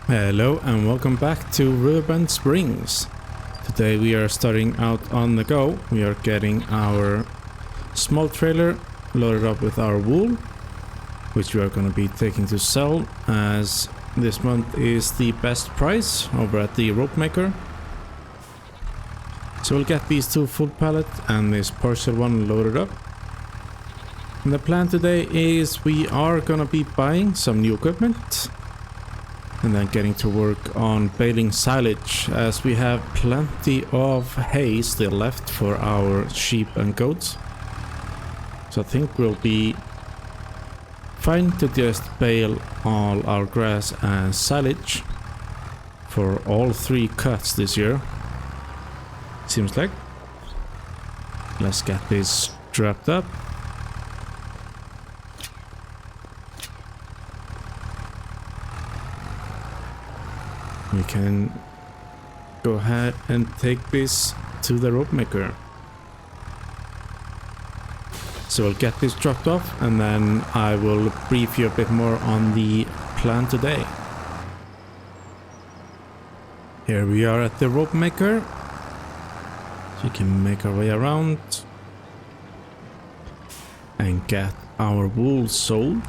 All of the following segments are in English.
Hello and welcome back to Riverbend Springs. Today we are starting out on the go. We are getting our small trailer loaded up with our wool, which we are going to be taking to sell, as this month is the best price over at the rope maker. So we'll get these two full pallets and this partial one loaded up. And the plan today is we are going to be buying some new equipment and then getting to work on baling silage, as we have plenty of hay still left for our sheep and goats. So I think we'll be fine to just bale all our grass and silage for all 3 cuts this year, seems like. Let's get this strapped up. We can go ahead and take this to the rope maker. So we'll get this dropped off and then I will brief you a bit more on the plan today. Here we are at the rope maker. So we can make our way around and get our wool sold.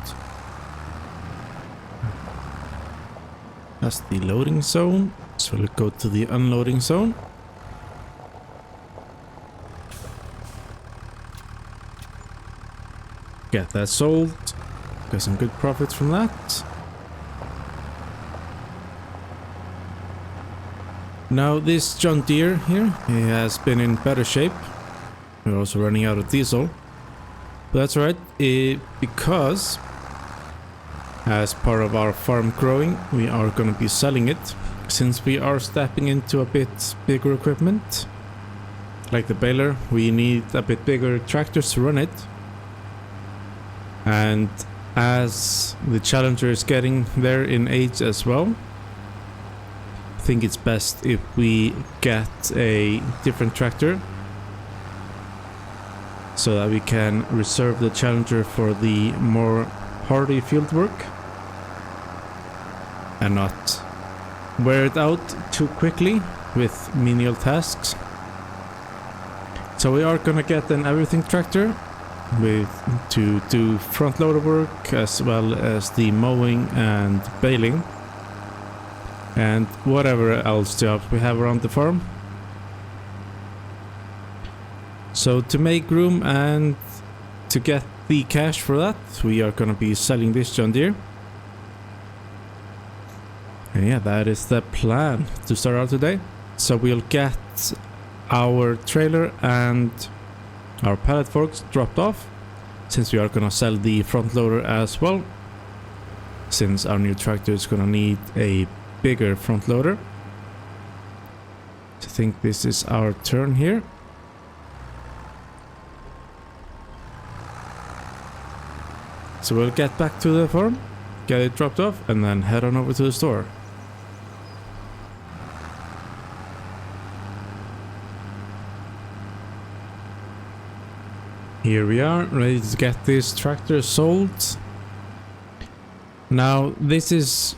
That's the loading zone, so we'll go to the unloading zone. Get that sold, get some good profits from that. Now this John Deere here, he has been in better shape. We're also running out of diesel, but that's alright, because as part of our farm growing, we are going to be selling it, since we are stepping into a bit bigger equipment. Like the baler, we need a bit bigger tractors to run it. And as the Challenger is getting there in age as well, I think it's best if we get a different tractor, so that we can reserve the Challenger for the more hardy field work and not wear it out too quickly with menial tasks. So we are gonna get an everything tractor to do front loader work, as well as the mowing and baling and whatever else jobs we have around the farm. So to make room and to get the cash for that, we are gonna be selling this John Deere. And yeah, that is the plan to start out today. So we'll get our trailer and our pallet forks dropped off, since we are gonna sell the front loader as well, since our new tractor is gonna need a bigger front loader. I think this is our turn here. So we'll get back to the farm, get it dropped off, and then head on over to the store. Here we are, ready to get this tractor sold. Now this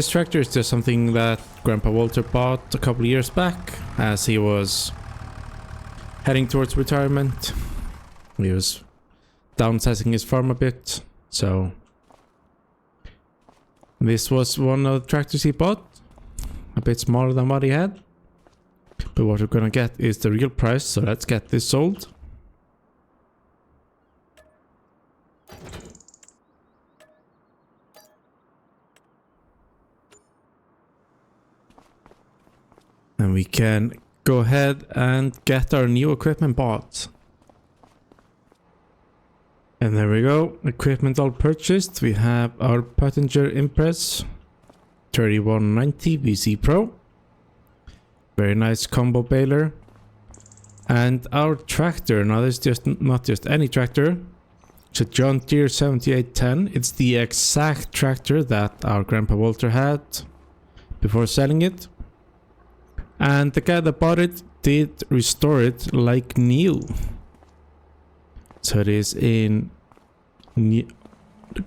tractor is just something that Grandpa Walter bought a couple of years back, as he was heading towards retirement. He was downsizing his farm a bit, so this was one of the tractors he bought, a bit smaller than what he had. But what we're gonna get is the real price, so let's get this sold. And we can go ahead and get our new equipment bought. And there we go, equipment all purchased. We have our Pottinger Impress 3190 VC Pro, very nice combo baler, and our tractor. Now this is not just any tractor, it's a John Deere 7810. It's the exact tractor that our Grandpa Walter had before selling it, and the guy that bought it did restore it like new. So it is in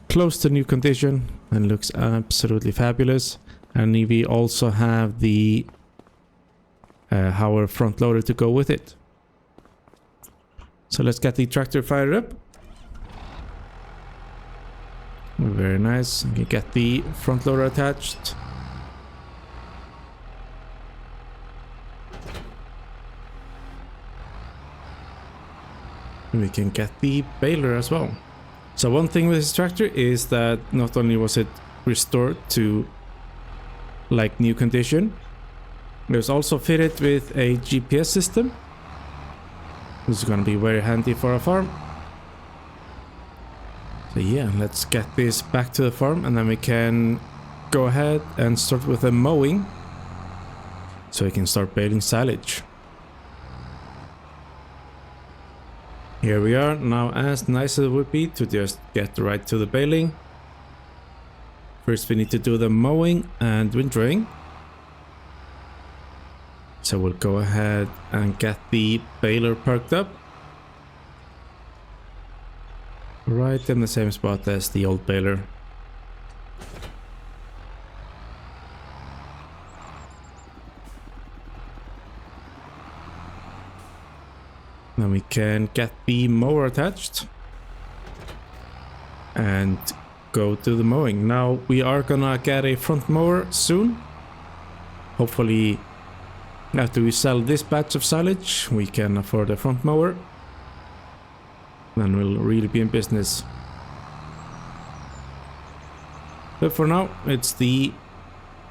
close to new condition and looks absolutely fabulous. And we also have the our front loader to go with it. So let's get the tractor fired up. Very nice. You get the front loader attached. We can get the baler as well. So one thing with this tractor is that not only was it restored to like new condition, it was also fitted with a GPS system. This is going to be very handy for a farm. So yeah, let's get this back to the farm and then we can go ahead and start with the mowing so we can start baling silage. Here we are now, as nice as it would be to just get right to the baling. First we need to do the mowing and windrowing. So we'll go ahead and get the baler parked up. Right in the same spot as the old baler. Then we can get the mower attached and go to the mowing. Now we are gonna get a front mower soon. Hopefully after we sell this batch of silage we can afford a front mower. Then we'll really be in business. But for now it's the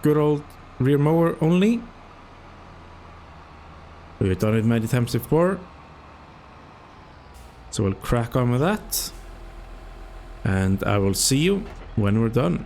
good old rear mower only. We've done it many times before. So we'll crack on with that. And I will see you when we're done.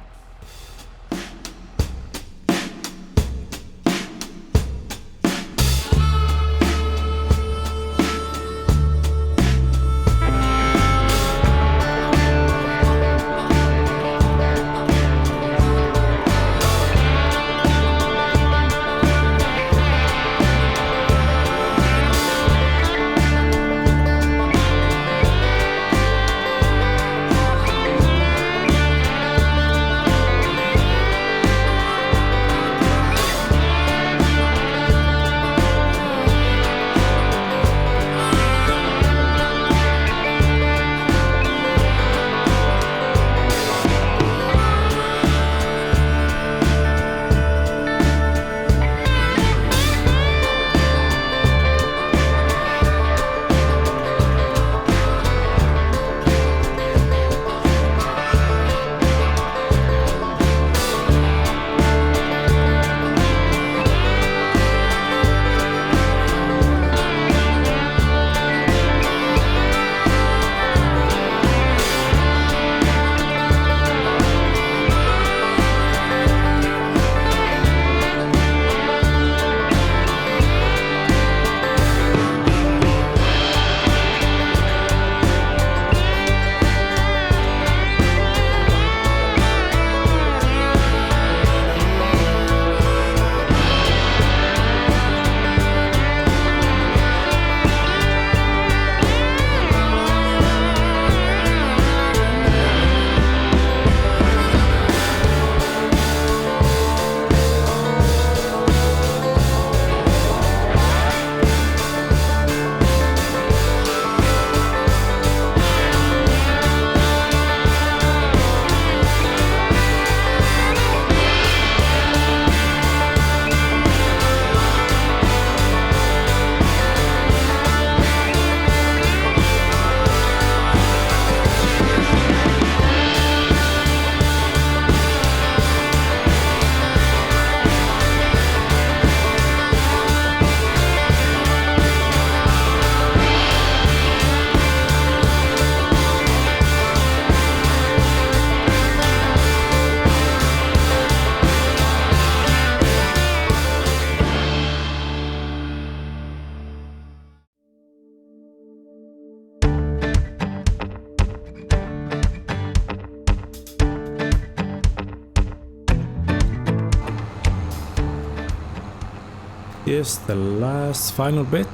Yes, the last final bit,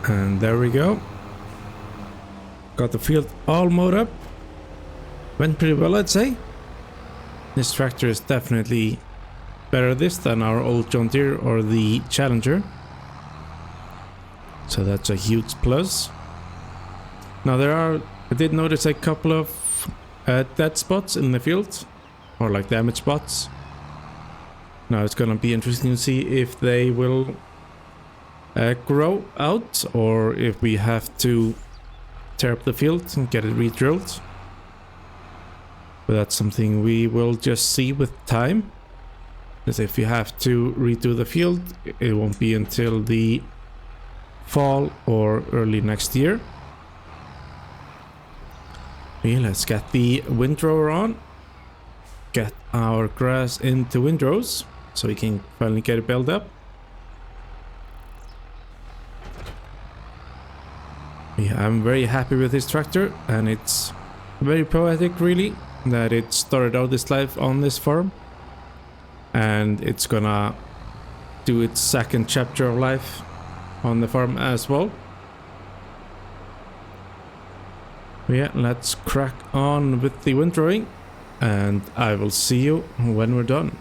and there we go. Got the field all mowed up. Went pretty well, I'd say. This tractor is definitely better this than our old John Deere or the Challenger. So that's a huge plus. Now I did notice a couple of dead spots in the field, or like damaged spots. Now it's gonna be interesting to see if they will grow out, or if we have to tear up the field and get it re-drilled. But that's something we will just see with time. Because if you have to redo the field, it won't be until the fall or early next year. Okay, let's get the windrower on. Get our grass into windrows so we can finally get it built up. Yeah, I'm very happy with this tractor, and it's very poetic really that it started out this life on this farm, and it's gonna do its second chapter of life on the farm as well. Yeah, let's crack on with the windrowing, and I will see you when we're done.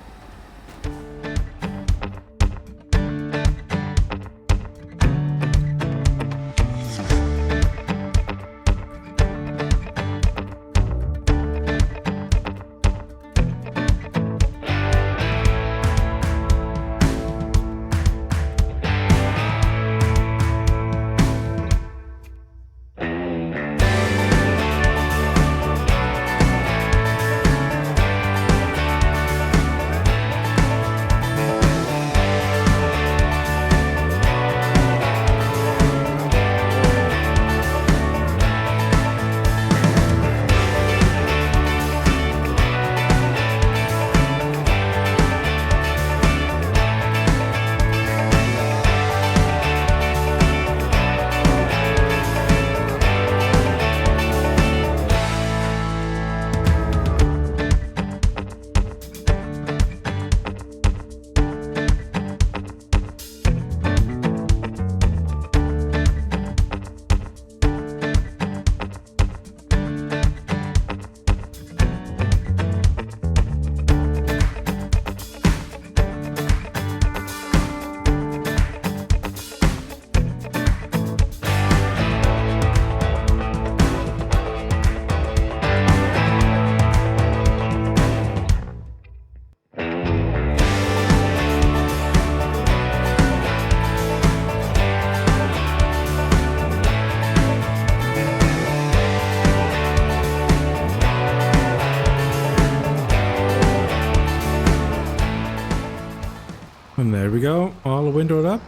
And there we go, all windowed up.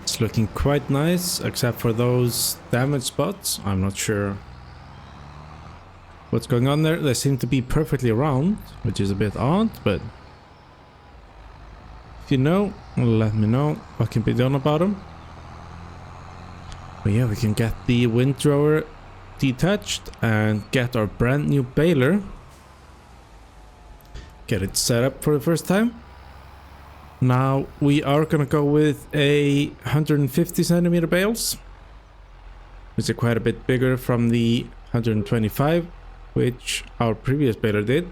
It's looking quite nice, except for those damaged spots. I'm not sure what's going on there. They seem to be perfectly round, which is a bit odd, but if you know, let me know what can be done about them. But yeah, we can get the windrower detached and get our brand new baler. Get it set up for the first time. Now we are gonna go with a 150 centimeter bales, which are quite a bit bigger from the 125, which our previous baler did.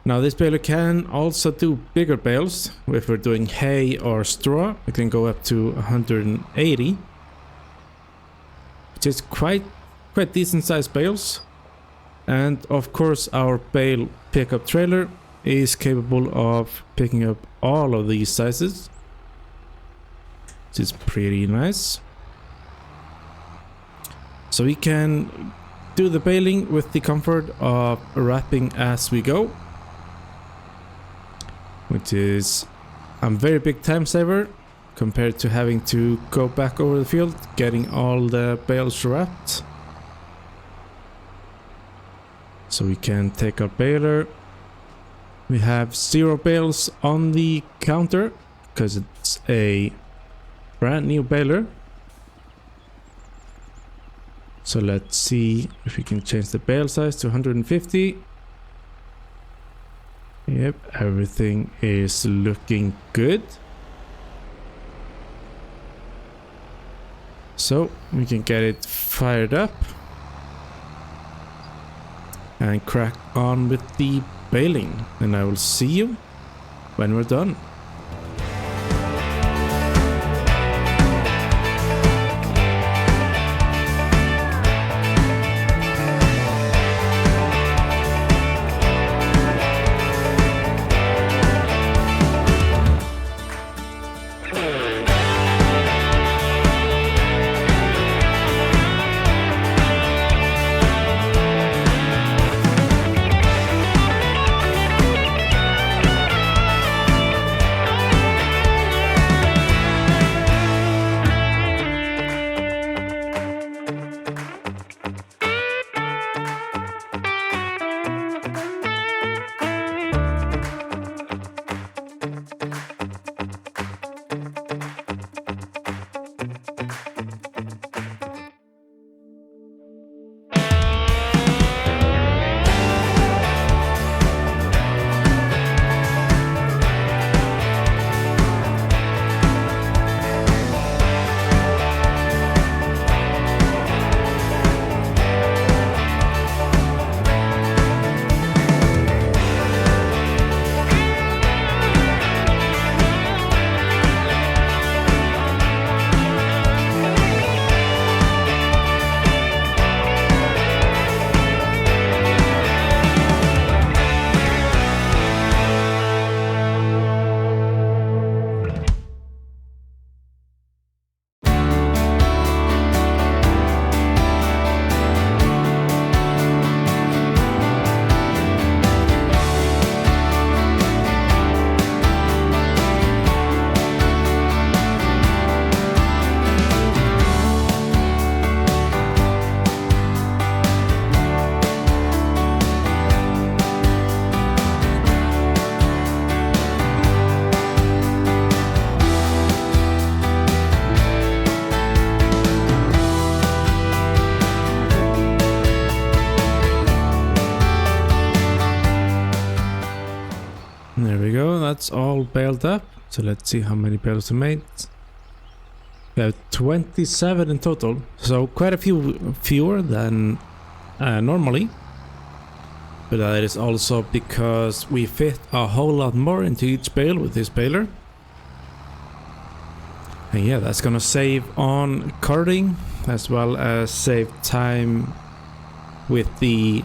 Now this baler can also do bigger bales. If we're doing hay or straw, it can go up to 180, which is quite decent sized bales. And of course our bale pickup trailer is capable of picking up all of these sizes, which is pretty nice. So we can do the baling with the comfort of wrapping as we go, which is a very big time saver compared to having to go back over the field getting all the bales wrapped. So we can take our baler. We have 0 bales on the counter because it's a brand new baler. So let's see if we can change the bale size to 150. Yep, everything is looking good. So we can get it fired up and crack on with the baling, and I will see you when we're done. There we go, that's all baled up. So let's see how many bales we made. We have 27 in total, so quite a few fewer than normally. But that is also because we fit a whole lot more into each bale with this baler. And yeah, that's gonna save on carting as well as save time with the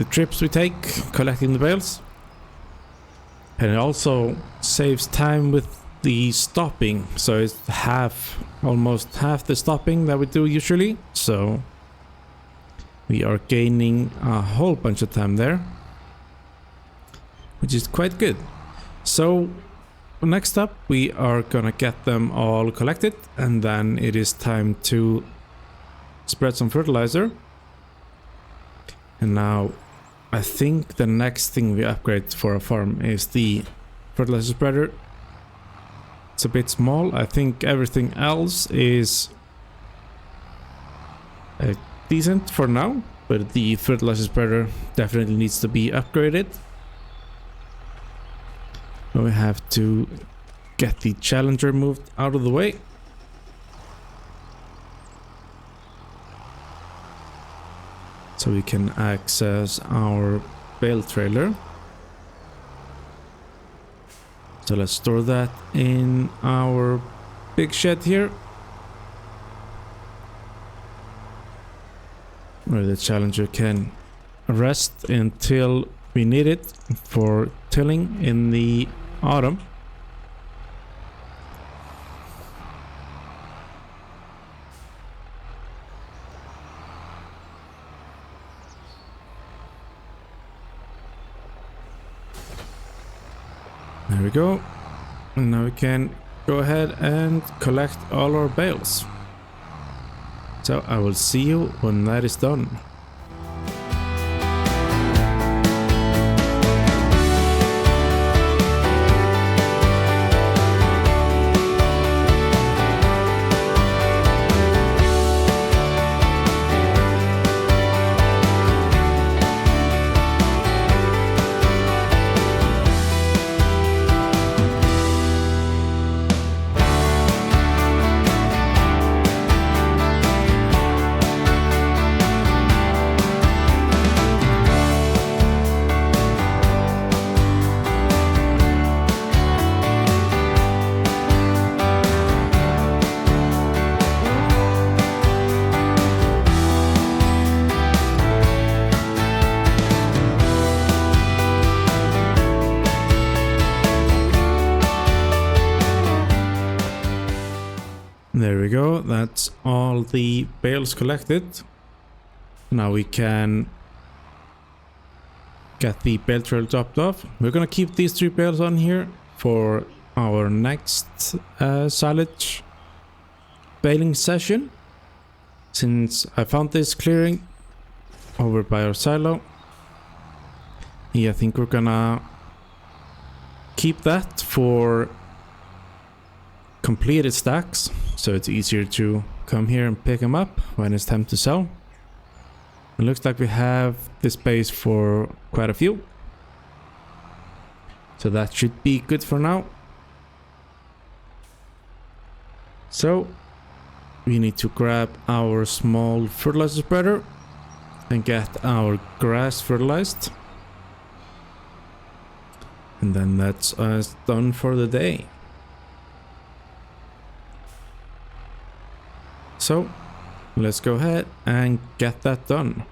trips we take collecting the bales. And it also saves time with the stopping, so it's almost half the stopping that we do usually, so we are gaining a whole bunch of time there, which is quite good. So next up we are gonna get them all collected, and then it is time to spread some fertilizer. And now I think the next thing we upgrade for a farm is the fertilizer spreader. It's a bit small. I think everything else is decent for now, but the fertilizer spreader definitely needs to be upgraded. We have to get the Challenger moved out of the way. So we can access our bale trailer. So let's store that in our big shed here, where the Challenger can rest until we need it for tilling in the autumn. There we go. And now we can go ahead and collect all our bales. So I will see you when that is done. we go. That's all the bales collected. Now we can get the bale trail dropped off. We're gonna keep these 3 bales on here for our next silage baling session, since I found this clearing over by our silo. Yeah, I think we're gonna keep that for completed stacks, so it's easier to come here and pick them up when it's time to sell. It looks like we have the space for quite a few, so that should be good for now. So we need to grab our small fertilizer spreader and get our grass fertilized, and then that's us done for the day. So let's go ahead and get that done.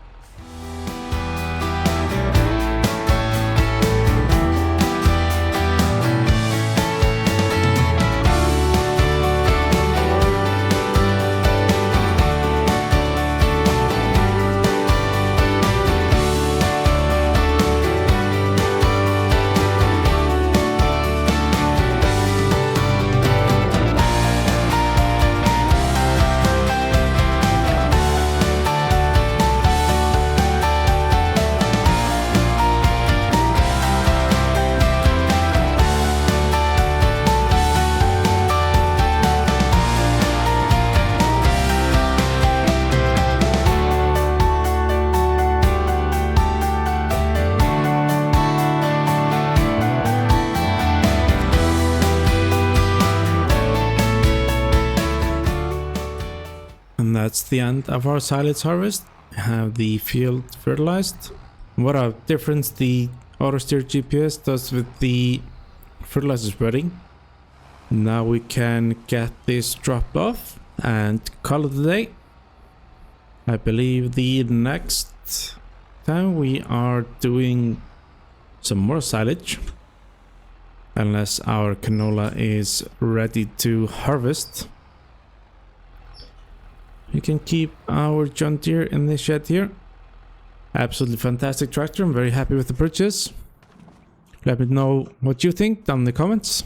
And that's the end of our silage harvest. We have the field fertilized. What a difference the auto steer GPS does with the fertilizer spreading. Now we can get this dropped off and call it a day. I believe the next time we are doing some more silage, unless our canola is ready to harvest. We can keep our John Deere in this shed here. Absolutely fantastic tractor. I'm very happy with the purchase. Let me know what you think down in the comments,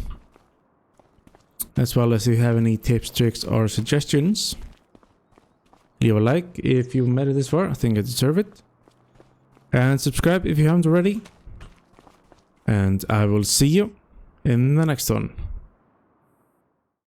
as well as if you have any tips, tricks, or suggestions. Leave a like if you made it this far. I think I deserve it. And subscribe if you haven't already. And I will see you in the next one.